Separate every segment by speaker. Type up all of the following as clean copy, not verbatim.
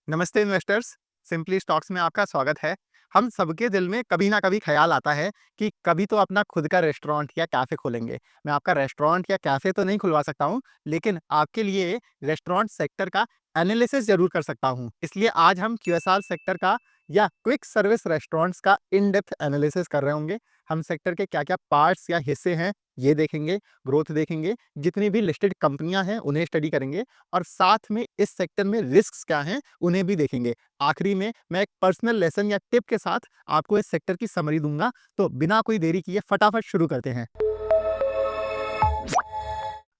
Speaker 1: नमस्ते investors. Simply stocks में आपका स्वागत है। हम सबके दिल में कभी ना कभी ख्याल आता है कि कभी तो अपना खुद का रेस्टोरेंट या कैफ़े खोलेंगे। मैं आपका रेस्टोरेंट या कैफ़े तो नहीं खुलवा सकता हूँ, लेकिन आपके लिए रेस्टोरेंट सेक्टर का एनालिसिस ज़रूर कर सकता हूँ। इसलिए आज हम क्यूएसआर सेक्टर का या क्विक सर्विस रेस्टोरेंट्स का इन डेप्थ एनालिसिस कर रहे होंगे। हम सेक्टर के क्या-क्या पार्ट्स या हिस्से हैं, ये देखेंगे, ग्रोथ देखेंगे, जितनी भी लिस्टेड कंपनियाँ हैं, उन्हें स्टडी करेंगे और साथ में इस सेक्टर में रिस्क्स क्या हैं, उन्हें भी देखेंगे। आखिरी में मैं एक पर्सनल लेसन या टिप के साथ आपको इस सेक्टर की समरी दूँगा। तो बिना कोई देरी किए फटाफट शुरू करते हैं।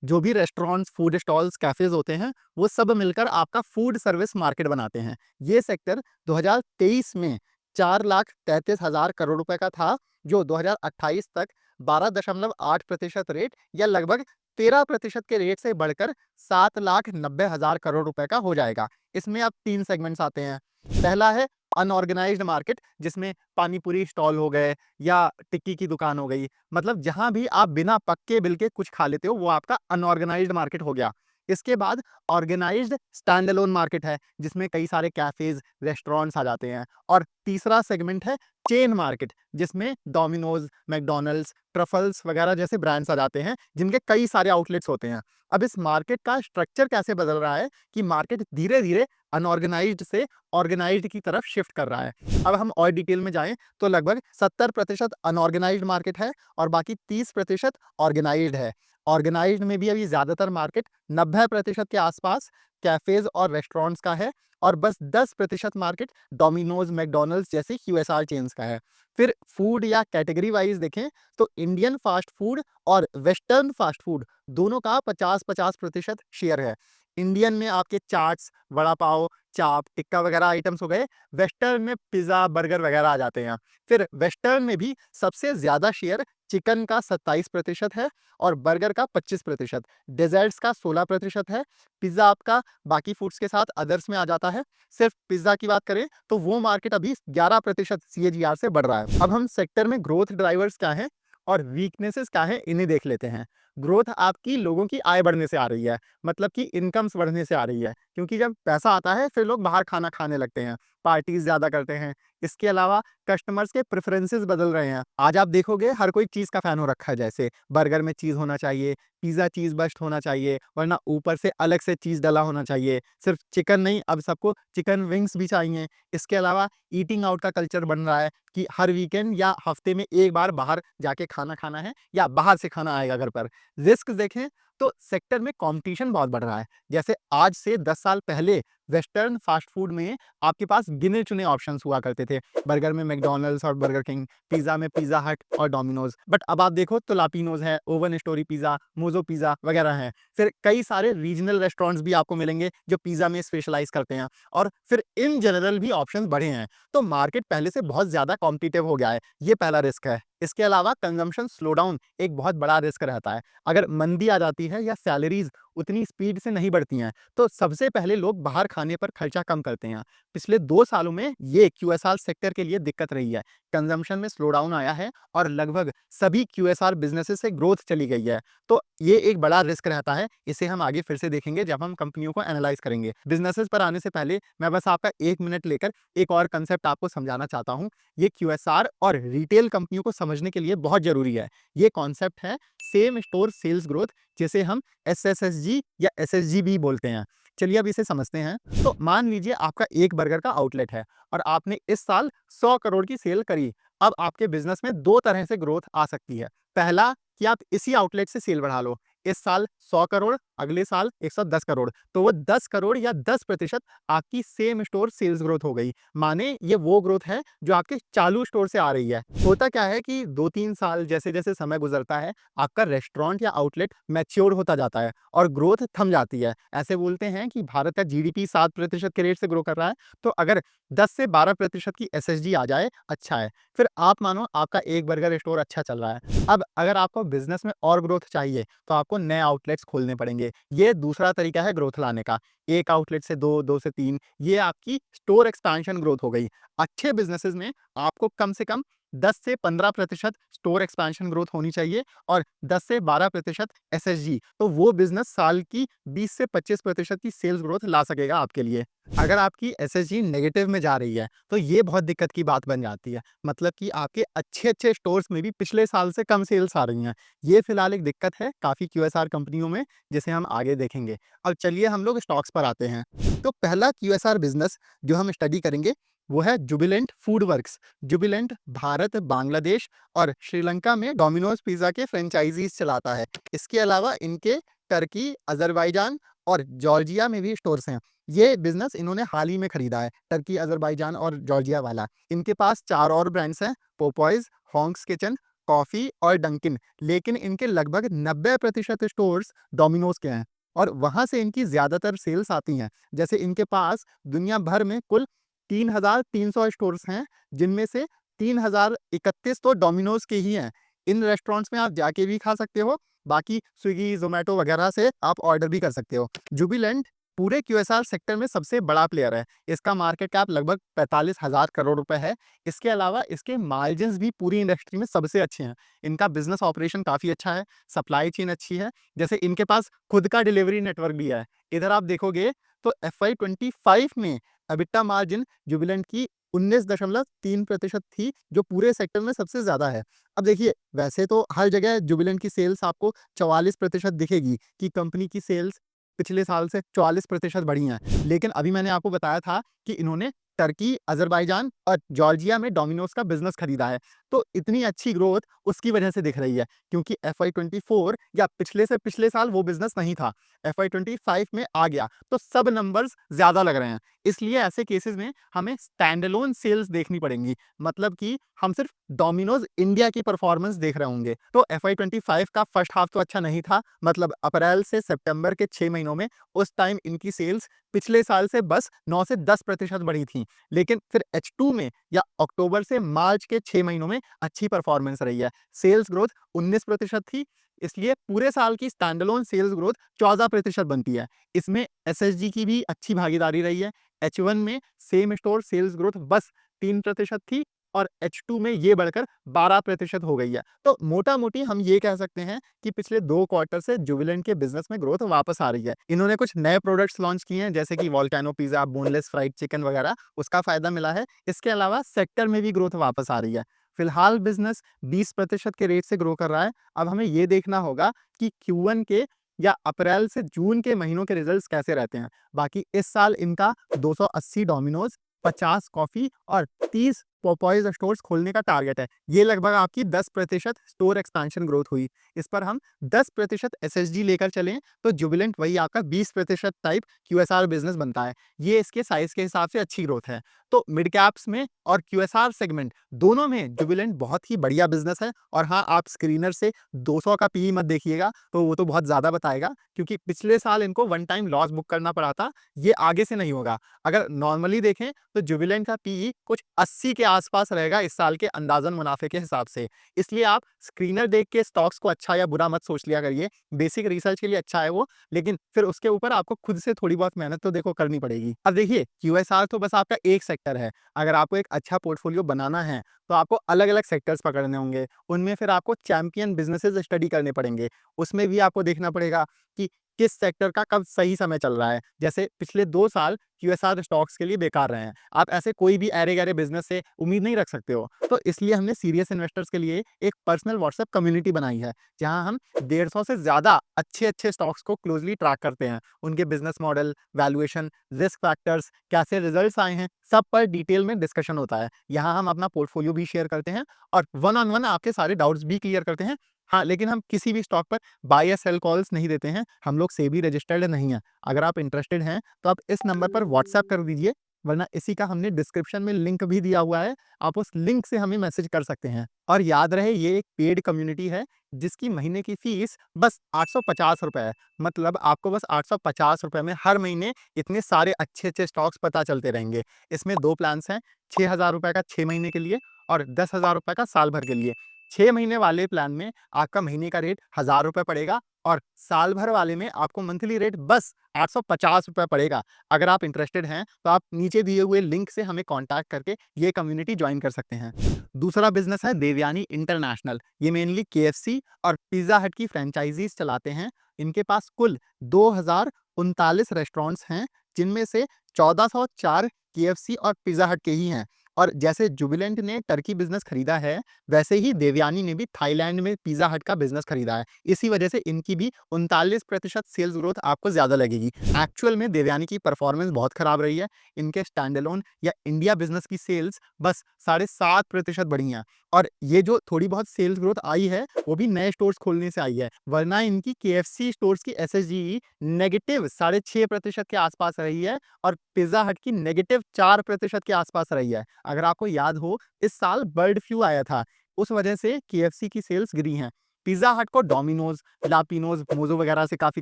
Speaker 1: जो भी रेस्टोरेंट्स, फूड स्टॉल्स, कैफ़ेज़ होते हैं, वो सब मिलकर आपका फूड सर्विस मार्केट बनाते हैं। ये सेक्टर 2023 में 4,33,000 करोड़ रुपए का था, जो 2028 तक 12.8% रेट या लगभग 13% के रेट से बढ़कर 7,90,000 करोड़ रुपए का हो जाएगा। इसमें अब 3 सेगमेंट्स आते हैं। पहला है अनऑर्गेनाइज्ड मार्केट, जिसमें पानी पूरी स्टॉल हो गए या टिक्की की दुकान हो गई। मतलब जहाँ भी आप बिना पक्के बिल के कुछ खा लेते हो, वो आपका अनऑर्गेनाइज्ड मार्केट हो गया। इसके बाद ऑर्गेनाइज्ड स्टैंड अलोन मार्केट है, जिसमें कई सारे कैफ़ेज़, रेस्टोरेंट्स आ जाते हैं। और तीसरा सेगमेंट है चेन मार्केट, जिसमें डोमिनोज़, मैकडॉनल्ड्स, ट्रफल्स वगैरह जैसे ब्रांड्स आ जाते हैं, जिनके कई सारे आउटलेट्स होते हैं। अब इस मार्केट का स्ट्रक्चर कैसे बदल रहा है कि मार्केट धीरे-धीरे अनऑर्गेनाइज्ड से ऑर्गेनाइज्ड की तरफ शिफ्ट कर रहा है। अब हम और डिटेल में जाएँ तो लगभग 70% अनऑर्गेनाइज्ड मार्केट है और बाकी 30% ऑर्गेनाइज्ड है। ऑर्गेनाइज्ड में भी अभी ज़्यादातर मार्केट 90% के आसपास कैफ़ेज़ और रेस्टोरेंट्स का है और बस 10% मार्केट डोमिनोज़, मैकडॉनल्ड्स जैसे क्यूएसआर चेन्स का है। फिर फूड या कैटेगरी वाइज़ देखें तो इंडियन फ़ास्ट फूड और वेस्टर्न फ़ास्ट फूड दोनों का 50-50% शेयर है। इंडियन में आपके चाट्स, वड़ा पाव, चाप, टिक्का वगैरह आइटम्स हो गए। वेस्टर्न में पिज़्ज़ा, बर्गर वगैरह आ जाते हैं। फिर वेस्टर्न में भी सबसे ज़्यादा शेयर चिकन का 27% है और बर्गर का 25%, डेज़र्ट्स का 16% है। पिज़्ज़ा आपका बाकी फूड्स के साथ अदर्स में आ जाता है। सिर्फ पिज़्ज़ा की बात करें तो वो मार्केट अभी 11% सीएजीआर से बढ़ रहा है। अब हम सेक्टर में ग्रोथ ड्राइवर्स क्या हैं और वीकनेसेस क्या हैं, इन्हें देख लेते हैं। ग्रोथ आपकी लोगों की आय बढ़ने से आ रही है, मतलब कि इनकम्स बढ़ने से आ रही है, क्योंकि जब पैसा आता है फिर लोग बाहर खाना खाने लगते हैं, पार्टीज़ ज़्यादा करते हैं। इसके अलावा कस्टमर्स के प्रेफ़रेंसेस बदल रहे हैं। आज आप देखोगे हर कोई चीज़ का फ़ैन हो रखा है, जैसे बर्गर में चीज़ होना चाहिए, पिज़्ज़ा चीज़ बस्ट होना चाहिए, वरना ऊपर से अलग से चीज़ डला होना चाहिए। सिर्फ़ चिकन नहीं, अब सबको चिकन विंग्स भी चाहिए। इसके अलावा ईटिंग आउट का कल्चर बन रहा है कि हर वीकेंड या हफ़्ते में 1 बार बाहर जाके खाना खाना है या बाहर से खाना आएगा घर पर। रिस्क देखें तो सेक्टर में कंपटीशन बहुत बढ़ रहा है। जैसे आज से 10 साल पहले वेस्टर्न फास्ट फूड में आपके पास गिने-चुने ऑप्शंस हुआ करते थे। बर्गर में मैकडॉनल्ड्स और बर्गर किंग, पिज़्ज़ा में पिज़्ज़ा हट और डोमिनोज़। बट अब आप देखो तो लापिनोज़ है, ओवन स्टोरी पिज़्ज़ा, मोज़ो पिज़्ज़ा वगैरह हैं। फिर कई सारे रीजनल रेस्टोरेंट्स भी आपको मिलेंगे जो पिज़्ज़ा में स्पेशलाइज़ करते हैं और फिर इन जनरल भी ऑप्शंस बढ़े हैं। तो मार्केट पहले से बहुत ज़्यादा कॉम्पिटिटिव हो गया है। ये पहला रिस्क है। इसके अलावा कंजम्पशन स्लो डाउन एक बहुत बड़ा रिस्क रहता है। अगर मंदी आ जाती है या सैलरीज़ उतनी स्पीड से नहीं बढ़ती हैं, तो सबसे पहले लोग बाहर खाने पर खर्चा कम करते हैं। पिछले 2 सालों में ये क्यूएसआर सेक्टर के लिए दिक्कत रही है। कंजम्पशन में स्लो डाउन आया है और लगभग सभी क्यूएसआर बिज़नेसेस से ग्रोथ चली गई है। तो ये एक बड़ा रिस्क रहता है। इसे हम आगे फिर से देखेंगे जब हम कंपनियों को एनालाइज़ करेंगे। बिज़नेसेस पर आने से पहले मैं बस आपका 1 मिनट लेकर एक और कांसेप्ट आपको समझाना चाहता हूँ। ये क्यूएसआर और रिटेल कंपनियों को समझने के लिए बहुत ज़रूरी है। ये कॉन्सेप्ट है सेम स्टोर सेल्स ग्रोथ, जिसे हम एसएसएसजी या एसएसजी भी बोलते हैं। चलिए अब इसे समझते हैं। तो मान लीजिए आपका एक बर्गर का आउटलेट है और आपने इस साल 100 करोड़ की सेल करी। अब आपके बिज़नेस में 2 तरह से ग्रोथ आ सकती है। पहला कि आप इसी आउटलेट से सेल बढ़ा लो। इस साल 100 करोड़, अगले साल 110 करोड़। तो वो 10 करोड़ या 10% आपकी सेम स्टोर सेल्स ग्रोथ हो गई। माने ये वो ग्रोथ है जो आपके चालू स्टोर से आ रही है। होता क्या है कि 2-3 साल जैसे-जैसे समय गुज़रता है, आपका रेस्टोरेंट या आउटलेट मैच्योर होता जाता है और ग्रोथ थम जाती है। ऐसे बोलते हैं कि भारत का जीडीपी 7% के रेट से ग्रो कर रहा है, तो अगर 10 से 12% की एसएसजी आ जाए, अच्छा है। फिर आप मानो आपका एक बर्गर स्टोर अच्छा चल रहा है। अब अगर आपको बिज़नेस में और ग्रोथ चाहिए, तो आपको नए आउटलेट्स खोलने पड़ेंगे। ये दूसरा तरीका है ग्रोथ लाने का। 1 आउटलेट से 2, 2 से 3, ये आपकी स्टोर एक्सपेंशन ग्रोथ हो गई। अच्छे बिज़नेसेस में आपको कम से कम 10 से 15% स्टोर एक्सपेंशन ग्रोथ होनी चाहिए और 10 से 12% एसएसजी, तो वो बिजनेस साल की 20 से 25% की सेल्स ग्रोथ ला सकेगा आपके लिए। अगर आपकी एसएसजी नेगेटिव में जा रही है तो ये बहुत दिक्कत की बात बन जाती है, मतलब कि आपके अच्छे-अच्छे स्टोर्स में भी पिछले साल से कम सेल्स आ रही हैं। ये फिलहाल एक दिक्कत है काफ़ी क्यूएसआर कंपनियों में, जिसे हम आगे देखेंगे। अब चलिए हम लोग स्टॉक्स पर आते हैं। तो पहला क्यूएसआर बिज़नेस जो हम स्टडी करेंगे वो है जुबिलेंट फूड वर्क्स। जुबिलेंट भारत, बांग्लादेश और श्रीलंका में डोमिनोज पिज़्ज़ा के फ्रेंचाइज़ीज़ चलाता है। इसके अलावा इनके टर्की, अज़रबैजान और जॉर्जिया में भी स्टोर्स हैं। ये बिज़नेस इन्होंने हाल ही में खरीदा है, टर्की, अज़रबैजान और जॉर्जिया वाला। इनके पास 4 और ब्रांड्स हैं, पोपॉयज़, होंग्स किचन, कॉफ़ी और डंकिन। लेकिन इनके लगभग 90% स्टोर्स डोमिनोज के हैं और वहाँ से इनकी ज़्यादातर सेल्स आती हैं। जैसे इनके पास दुनिया भर में कुल 3,300 स्टोर्स हैं, जिनमें से 3,031 तो डोमिनोज के ही हैं। इन रेस्टोरेंट्स में आप जाके भी खा सकते हो, बाकी स्विगी, ज़ोमैटो वगैरह से आप ऑर्डर भी कर सकते हो। जुबिलेंट पूरे क्यूएसआर सेक्टर में सबसे बड़ा प्लेयर है। इसका मार्केट कैप लगभग 45,000 करोड़ रुपए है। इसके अलावा इसके मार्जिन्स भी पूरी इंडस्ट्री में सबसे अच्छे हैं। इनका बिज़नेस ऑपरेशन काफ़ी अच्छा है, सप्लाई चेन अच्छी है। जैसे इनके पास खुद का डिलीवरी नेटवर्क भी है। इधर आप देखोगे तो एफवाई 25 में एबिटा मार्जिन जुबिलेंट की 19.3% थी, जो पूरे सेक्टर में सबसे ज़्यादा है। अब देखिए, वैसे तो हर जगह जुबिलेंट की सेल्स आपको 44% दिखेगी कि कंपनी की सेल्स पिछले साल से 44% बढ़ी हैं। लेकिन अभी मैंने आपको बताया था कि इन्होंने टर्की, अज़रबैजान और जॉर्जिया में डोमिनोज का बिज़नेस खरीदा है। तो इतनी अच्छी ग्रोथ उसकी वजह से दिख रही है, क्योंकि एफवाई 24 या पिछले से पिछले साल वो बिज़नेस नहीं था। एफवाई 25 में आ गया, तो सब नंबर्स ज़्यादा लग रहे हैं। इसलिए ऐसे केसेस में हमें स्टैंडअलोन सेल्स देखनी पड़ेंगी, मतलब कि हम सिर्फ डोमिनोज इंडिया की परफॉर्मेंस देख रहे होंगे। तो एफवाई 25 का फर्स्ट हाफ तो अच्छा नहीं था, मतलब अप्रैल से सितंबर के 6 महीनों में उस टाइम इनकी सेल्स पिछले साल से बस 9 से 10% बढ़ी थी। लेकिन फिर H2 में या अक्टूबर से मार्च के 6 महीनों में अच्छी परफॉर्मेंस रही है। सेल्स ग्रोथ 19% थी, इसलिए पूरे साल की स्टैंडअलोन सेल्स ग्रोथ 14% बनती है। इसमें एसएसजी की भी अच्छी भागीदारी रही है। H1 में सेम स्टोर सेल्स ग्रोथ बस 3% थी और H2 में ये बढ़कर 12% हो गई है। तो मोटा-मोटी हम ये कह सकते हैं कि पिछले 2 क्वार्टर से जुबिलेंट के बिज़नेस में ग्रोथ वापस आ रही है। इन्होंने कुछ नए प्रोडक्ट्स लॉन्च किए हैं, जैसे कि volcano pizza, boneless fried chicken वगैरह, उसका फ़ायदा मिला है। इसके अलावा सेक्टर में भी ग्रोथ वापस आ रही है। फिलहाल बिज़नेस 20% के रेट से ग्रो कर रहा है। अब हमें ये देखना होगा कि Q1 के या अप्रैल से जून के महीनों के रिजल्ट्स कैसे रहते हैं। बाकी इस साल इनका 280 डोमिनोज, 50 कॉफ़ी और 30 पोपॉयज़ स्टोर्स खोलने का टारगेट है। ये लगभग आपकी 10% स्टोर एक्सपेंशन ग्रोथ हुई। इस पर हम 10% एसएसजी लेकर चलें तो जुबिलेंट वही आपका 20% टाइप क्यूएसआर बिज़नेस बनता है। ये इसके साइज़ के हिसाब से अच्छी ग्रोथ है। तो मिड कैप्स में और क्यूएसआर सेगमेंट दोनों में जुबिलेंट बहुत ही बढ़िया बिज़नेस है। और हाँ, आप स्क्रीनर से 200 का पीई मत देखिएगा, तो वो तो बहुत ज़्यादा बताएगा, क्योंकि पिछले साल इनको वन टाइम लॉस बुक करना पड़ा था। ये आगे से नहीं होगा। अगर नॉर्मली देखें तो जुबिलेंट का पीई कुछ 80 के आसपास रहेगा इस साल के अंदाज़न मुनाफे के हिसाब से। इसलिए आप स्क्रीनर देख के स्टॉक्स को अच्छा या बुरा मत सोच लिया करिए। बेसिक रिसर्च के लिए अच्छा है वो, लेकिन फिर उसके ऊपर आपको खुद से थोड़ी बहुत मेहनत तो देखो करनी पड़ेगी। अब देखिए, क्यूएसआर तो बस आपका एक सेक्टर है। अगर आपको एक अच्छा पोर्टफोलियो बनाना है तो आपको अलग-अलग सेक्टर्स पकड़ने होंगे। उनमें फिर आपको चैंपियन बिज़नेसेस स्टडी करने पड़ेंगे। उसमें भी आपको देखना पड़ेगा कि किस सेक्टर का कब सही समय चल रहा है। जैसे पिछले 2 साल क्यूएसआर स्टॉक्स के लिए बेकार रहे हैं। आप ऐसे कोई भी ऐरे-गैरे बिज़नेस से उम्मीद नहीं रख सकते हो। तो इसलिए हमने सीरियस इन्वेस्टर्स के लिए एक पर्सनल व्हाट्सएप कम्युनिटी बनाई है, जहां हम 150 से ज़्यादा अच्छे-अच्छे स्टॉक्स को क्लोज़ली ट्रैक करते हैं। उनके business model, valuation, risk factors, कैसे रिजल्ट्स आए हैं, सब पर डिटेल में डिस्कशन होता है। यहाँ हम अपना पोर्टफोलियो भी शेयर करते हैं और वन ऑन वन आपके सारे डाउट्स भी क्लियर करते हैं। हाँ, लेकिन हम किसी भी स्टॉक पर बाय या सेल कॉल्स नहीं देते हैं। हम लोग सेबी रजिस्टर्ड नहीं हैं। अगर आप इंटरेस्टेड हैं तो आप इस नंबर पर व्हाट्सएप कर दीजिए, वरना इसी का हमने डिस्क्रिप्शन में लिंक भी दिया हुआ है। आप उस लिंक से हमें मैसेज कर सकते हैं। और याद रहे, ये एक पेड कम्युनिटी है, जिसकी महीने की फीस बस ₹850 है। मतलब आपको बस ₹850 में हर महीने इतने सारे अच्छे-अच्छे स्टॉक्स पता चलते रहेंगे। इसमें 2 प्लान्स हैं, ₹6000 का 6 महीने के लिए और ₹10,000 का साल भर के लिए। 6 महीने वाले प्लान में आपका महीने का रेट 1000 रुपए पड़ेगा और साल भर वाले में आपको मंथली रेट बस 850 रुपए पड़ेगा। अगर आप इंटरेस्टेड हैं तो आप नीचे दिए हुए लिंक से हमें कॉन्टैक्ट करके ये कम्युनिटी ज्वाइन कर सकते हैं। दूसरा बिजनेस है देवयानी इंटरनेशनल। ये मेनली केएफसी और पिज्जा हट की फ्रेंचाइजीज चलाते हैं। इनके पास कुल 2039 रेस्टोरेंट्स हैं, जिनमें से 1404 केएफसी और पिज्जा हट के ही हैं। और जैसे जुबिलेंट ने टर्की बिजनेस खरीदा है, वैसे ही देवयानी ने भी थाईलैंड में पिज्जा हट का बिजनेस खरीदा है। इसी वजह से इनकी भी 39% सेल्स ग्रोथ आपको ज्यादा लगेगी। एक्चुअल में देवयानी की परफॉर्मेंस बहुत खराब रही है। इनके स्टैंडअलोन या इंडिया बिजनेस की सेल्स बस 7.5% बढ़ी हैं। और ये जो थोड़ी बहुत सेल्स ग्रोथ आई है, वो भी नए स्टोर्स खोलने से आई है, वरना इनकी केएफसी स्टोर्स की एसएसजी नेगेटिव 6.5% के आसपास रही है और पिज्जा हट की नेगेटिव 4% के आसपास रही है। अगर आपको याद हो, इस साल बर्ड फ्लू आया था, उस वजह से केएफसी की सेल्स गिरी हैं। पिज्जा हट को डोमिनोज, लापिनोज, मोजो वगैरह से काफी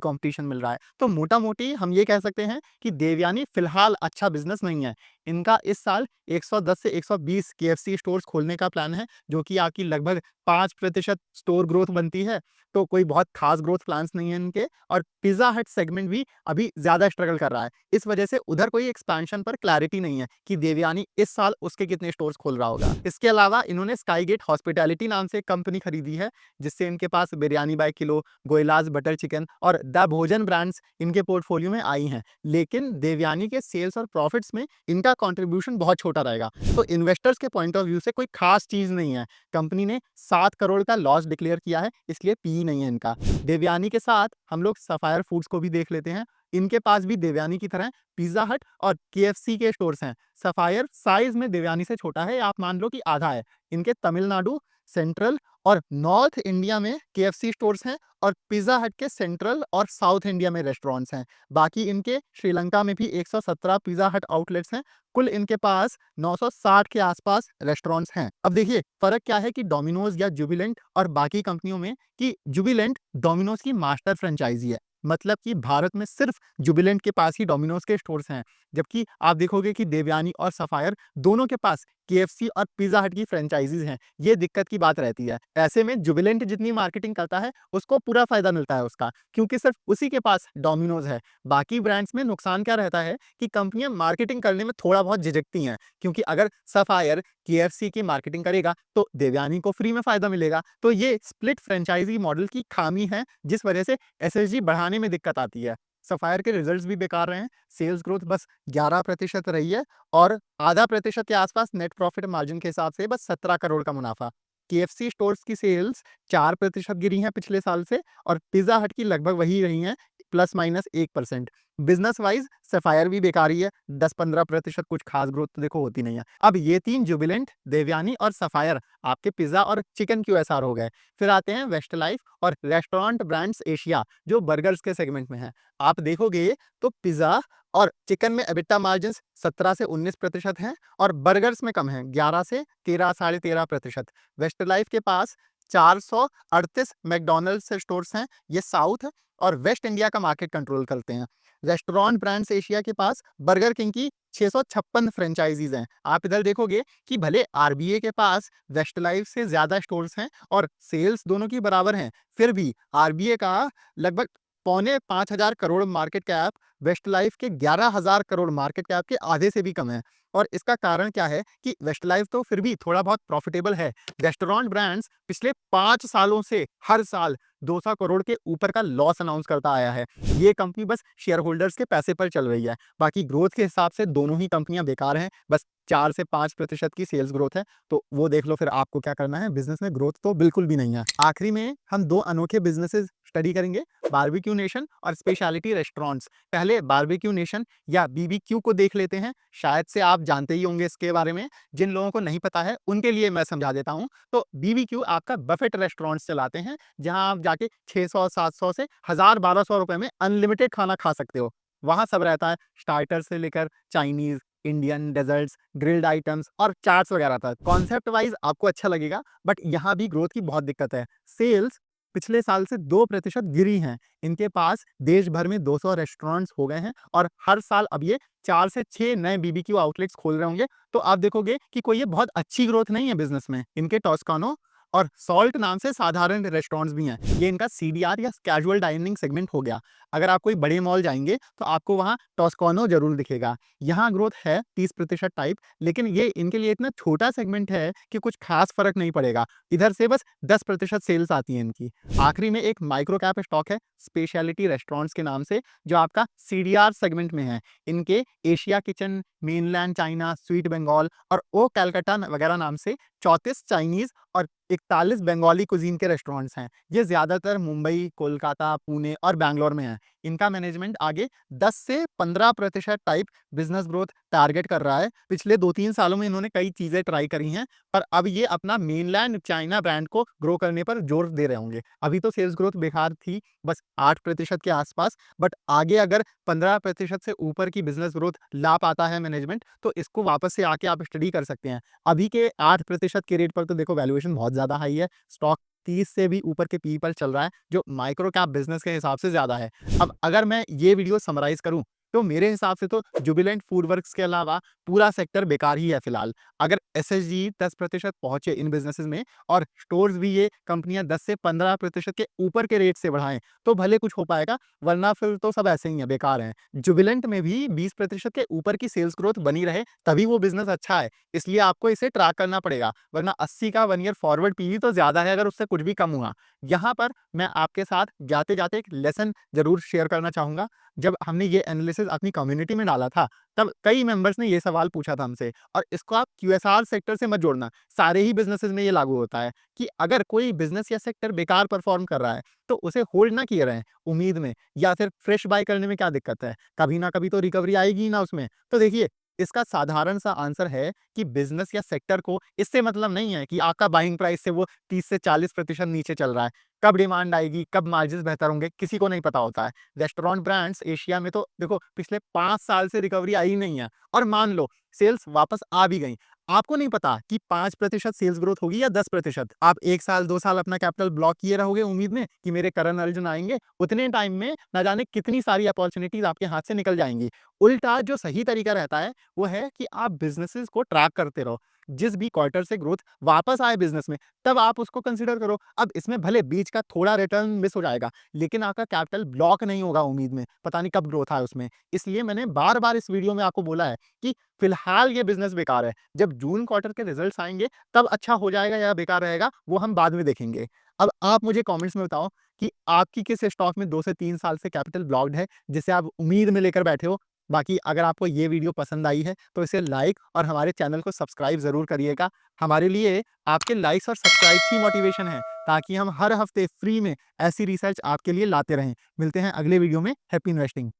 Speaker 1: कंपटीशन मिल रहा है। तो मोटा मोटी हम ये कह सकते हैं कि देवयानी फिलहाल अच्छा बिजनेस नहीं है। इनका इस साल 110 से 120 केएफसी स्टोर्स खोलने का प्लान है, जो कि आपकी लगभग 5% स्टोर ग्रोथ बनती है। तो कोई बहुत खास ग्रोथ प्लान्स नहीं है इनके। और पिज्जा हट सेगमेंट भी अभी ज्यादा स्ट्रगल कर रहा है, इस वजह से उधर कोई एक्सपेंशन पर क्लैरिटी नहीं है कि देवयानी इस साल उसके कितने स्टोर्स खोल रहा होगा। इसके अलावा इन्होंने स्काई गेट हॉस्पिटैलिटी नाम से एक कंपनी खरीदी है, जिससे इनके पास biryani by kilo, Goila's butter chicken और द भोजन ब्रांड्स इनके पोर्टफोलियो में आई हैं। लेकिन देवयानी के सेल्स और प्रॉफिट्स में इनका कंट्रीब्यूशन बहुत छोटा रहेगा। तो इन्वेस्टर्स के पॉइंट ऑफ व्यू से कोई खास चीज नहीं है। कंपनी ने 7 करोड़ का लॉस डिक्लेयर किया है, इसलिए पी नहीं है इनका। देवयानी के साथ हम लोग सफायर फूड्स को भी देख लेते हैं। इनके पास भी देवयानी की तरह पिज्जा हट और केएफसी के स्टोर्स हैं। सफायर साइज में देवयानी से छोटा है, आप मान लो कि आधा है। इनके तमिलनाडु, सेंट्रल और नॉर्थ इंडिया में केएफसी स्टोर्स हैं और पिज्जा हट के सेंट्रल और साउथ इंडिया में रेस्टोरेंट्स हैं। बाकी इनके श्रीलंका में भी 117 पिज्जा हट आउटलेट्स हैं। कुल इनके पास 960 के आसपास रेस्टोरेंट्स हैं। अब देखिए फर्क क्या है कि डोमिनोज या जुबिलेंट और बाकी कंपनियों में, कि जुबिलेंट डोमिनोज की मास्टर फ्रेंचाइजी है। मतलब कि भारत में सिर्फ जुबिलेंट के पास ही डोमिनोज के स्टोर्स हैं, जबकि आप देखोगे कि देवयानी और सफायर दोनों के पास केएफसी और पिज्जा हट की फ्रेंचाइजीज हैं। ये दिक्कत की बात रहती है। ऐसे में जुबिलेंट जितनी मार्केटिंग करता है, उसको पूरा फायदा मिलता है उसका, क्योंकि सिर्फ उसी के पास डोमिनोज है। बाकी ब्रांड्स में नुकसान क्या रहता है कि कंपनियां मार्केटिंग करने में थोड़ा बहुत झिझकती हैं, क्योंकि अगर सफायर केएफसी की मार्केटिंग करेगा तो देवयानी को फ्री में फायदा मिलेगा। तो ये स्प्लिट फ्रेंचाइजी मॉडल की खामी है, जिस वजह से एसएसजी बढ़ाने में दिक्कत आती है। सफायर के रिजल्ट्स भी बेकार रहे हैं। सेल्स ग्रोथ बस 11% रही है और आधा प्रतिशत के आसपास नेट प्रॉफिट मार्जिन के हिसाब से बस 17 करोड़ का मुनाफा। केएफसी स्टोर्स की सेल्स 4% गिरी हैं पिछले साल से और पिज्जा हट की लगभग वही रही हैं, plus minus 1%। Business wise sapphire भी बेकार ही है, 10-15% कुछ खास ग्रोथ तो देखो होती नहीं है। अब ये तीन जुबिलेंट, देवयानी और सफायर आपके पिज्जा और चिकन क्यूएसआर हो गए। फिर आते हैं वेस्ट लाइफ और रेस्टोरेंट ब्रांड्स एशिया, जो बर्गर्स के सेगमेंट में है। आप देखोगे तो पिज्जा और चिकन में एबिटा मार्जिन 17 से 19% हैं और बर्गर्स में कम है, 11 से 13, 13.5%। वेस्ट लाइफ के पास 438 मैकडोनल्ड्स स्टोर्स हैं। ये साउथ और वेस्ट इंडिया का मार्केट कंट्रोल करते हैं। रेस्टोरेंट ब्रांड्स एशिया के पास बर्गर किंग की 656 फ्रेंचाइजीज हैं। आप इधर देखोगे कि भले आरबीए के पास वेस्ट लाइफ से ज्यादा स्टोर्स हैं और सेल्स दोनों की बराबर हैं, फिर भी आरबीए का लगभग 4,500 crore market cap Westlife के 11,000 करोड़ मार्केट कैप के आधे से भी कम है। और इसका कारण क्या है कि वेस्ट लाइफ तो फिर भी थोड़ा बहुत प्रॉफिटेबल है। रेस्टोरेंट ब्रांड्स पिछले 5 सालों से हर साल 200 करोड़ के ऊपर का लॉस अनाउंस करता आया है। ये कंपनी बस शेयर होल्डर्स के पैसे पर चल रही है। बाकी ग्रोथ के हिसाब से दोनों ही कंपनियां बेकार हैं। बस 4 से 5% की सेल्स ग्रोथ है, तो वो देख लो फिर आपको क्या करना है। बिजनेस में ग्रोथ तो बिल्कुल भी नहीं है। आखिरी में हम 2 अनोखे बिजनेसेस स्टडी करेंगे, बारबेक्यू नेशन और स्पेशलिटी रेस्टोरेंट्स। पहले बारबेक्यू नेशन या बीबीक्यू को देख लेते हैं। शायद से आप जानते ही होंगे इसके बारे में। जिन लोगों को नहीं पता है उनके लिए मैं समझा देता हूँ। तो बीबीक्यू आपका बफेट रेस्टोरेंट्स चलाते हैं, जहां आप जाके 600, 700 से 1000-1200 रुपए में अनलिमिटेड खाना खा सकते हो। वहां सब रहता है, स्टार्टर से लेकर Chinese, Indian, desserts, grilled items और चाट्स वगैरह तक। कॉन्सेप्ट वाइज आपको अच्छा लगेगा, बट यहाँ भी ग्रोथ की बहुत दिक्कत है। सेल्स पिछले साल से 2% गिरी हैं। इनके पास देश भर में 200 रेस्टोरेंट्स हो गए हैं और हर साल अब ये 4 से 6 नए बीबीक्यू आउटलेट्स खोल रहे होंगे। तो आप देखोगे कि कोई ये बहुत अच्छी ग्रोथ नहीं है बिजनेस में। इनके टॉस्कानो और सॉल्ट नाम से साधारण रेस्टोरेंट्स भी हैं। ये इनका सीडीआर या कैजुअल डाइनिंग सेगमेंट हो गया। अगर आप कोई बड़े मॉल जाएँगे तो आपको वहाँ टॉस्कानो ज़रूर दिखेगा। यहाँ ग्रोथ है 30% टाइप, लेकिन ये इनके लिए इतना छोटा सेगमेंट है कि कुछ खास फ़र्क नहीं पड़ेगा। इधर से बस 10% सेल्स आती है इनकी। आखिरी में एक माइक्रो कैप स्टॉक है स्पेशलिटी रेस्टोरेंट्स के नाम से, जो आपका सीडीआर सेगमेंट में है। इनके Asia kitchen, mainland China, sweet Bengal और ओ कलकत्ता वगैरह नाम से 34 चाइनीज़ और 41 बंगाली कुज़ीन के रेस्टोरेंट्स हैं। ये ज़्यादातर मुंबई, कोलकाता, पुणे और बैंगलोर में हैं। इनका मैनेजमेंट आगे 10 से 15% टाइप बिज़नेस ग्रोथ टारगेट कर रहा है। पिछले 2-3 सालों में इन्होंने कई चीज़ें ट्राई करी हैं, पर अब ये अपना मेनलैंड चाइना ब्रांड को ग्रो करने पर जोर दे रहे होंगे। अभी तो सेल्स ग्रोथ बेकार थी, बस 8% के आसपास, बट आगे अगर 15% से ऊपर की बिज़नेस ग्रोथ ला पाता है मैनेजमेंट, तो इसको वापस से आके आप स्टडी कर सकते हैं। अभी के 8% के रेट पर तो देखो वैल्यूएशन बहुत ज़्यादा हाई है। स्टॉक 30 से भी ऊपर के पी पर चल रहा है, जो माइक्रो कैप बिज़नेस के हिसाब से ज़्यादा है। अब अगर मैं ये वीडियो समराइज़ करूँ, तो मेरे हिसाब से तो जुबिलेंट फूडवर्क्स के अलावा पूरा सेक्टर बेकार ही है फिलहाल। अगर एसएसजी 10% पहुँचे इन बिज़नेसेस में और स्टोर्स भी ये कंपनियाँ 10 से 15% के ऊपर के रेट से बढ़ाएँ, तो भले कुछ हो पाएगा, वरना फिर तो सब ऐसे ही हैं, बेकार हैं। जुबिलेंट में भी 20% के ऊपर की सेल्स ग्रोथ बनी रहे, तभी वो बिज़नेस अच्छा है। इसलिए आपको इसे ट्रैक करना पड़ेगा, वरना 80 का 1 ईयर फॉरवर्ड पीवी तो ज़्यादा है अगर उससे कुछ भी कम हुआ। यहाँ पर मैं आपके साथ जाते-जाते एक लेसन ज़रूर शेयर करना चाहूँगा। जब हमने ये एनालिसिस अपनी कम्युनिटी में डाला था, तब कई मेंबर्स ने ये सवाल पूछा था हमसे, और इसको आप क्यूएसआर सेक्टर से मत जोड़ना, सारे ही बिज़नेसेस में ये लागू होता है कि अगर कोई बिज़नेस या सेक्टर बेकार परफ़ॉर्म कर रहा है, तो उसे होल्ड ना किए रहें उम्मीद में, या फिर फ्रेश बाय करने में क्या दिक्कत है? कभी ना कभी तो रिकवरी आएगी ही ना उसमें। तो देखिए, इसका साधारण सा आंसर है कि बिज़नेस या सेक्टर को इससे मतलब नहीं है कि आपका बाइंग प्राइस से वो 30 से 40% नीचे चल रहा है। कब डिमांड आएगी, कब मार्जिन्स बेहतर होंगे, किसी को नहीं पता होता है। रेस्टोरेंट ब्रांड्स एशिया में तो देखो पिछले 5 साल से रिकवरी आई ही नहीं है, और मान लो सेल्स वापस आ भी गई। आपको नहीं पता कि 5% सेल्स ग्रोथ होगी या 10%। आप 1 साल, 2 साल अपना कैपिटल ब्लॉक किए रहोगे उम्मीद में कि मेरे करण अर्जुन आएँगे, उतने टाइम में ना जाने कितनी सारी अपॉर्च्युनिटीज़ आपके हाथ से निकल जाएँगी। उल्टा जो सही तरीका रहता है, वो है कि आप बिज़नेसेस को ट्रैक करते रहो। जिस भी क्वार्टर से ग्रोथ वापस आए बिज़नेस में, तब आप उसको कंसीडर करो। अब इसमें भले बीच का थोड़ा रिटर्न मिस हो जाएगा, लेकिन आपका कैपिटल ब्लॉक नहीं होगा उम्मीद में, पता नहीं कब ग्रोथ आए उसमें। इसलिए मैंने बार-बार इस वीडियो में आपको बोला है कि फिलहाल ये बिज़नेस बेकार है। जब जून क्वार्टर के रिजल्ट्स आएँगे, तब अच्छा हो जाएगा या बेकार रहेगा, वो हम बाद में देखेंगे। अब आप मुझे कमेंट्स में बताओ कि आपकी किस स्टॉक में 2 से 3 साल से कैपिटल ब्लॉक्ड है, जिसे आप उम्मीद में लेकर बैठे हो। बाकी अगर आपको ये वीडियो पसंद आई है, तो इसे लाइक और हमारे चैनल को सब्सक्राइब ज़रूर करिएगा। हमारे लिए आपके लाइक्स और सब्सक्राइब्स ही मोटिवेशन है, ताकि हम हर हफ्ते फ्री में ऐसी रिसर्च आपके लिए लाते रहें। मिलते हैं अगले वीडियो में। Happy investing.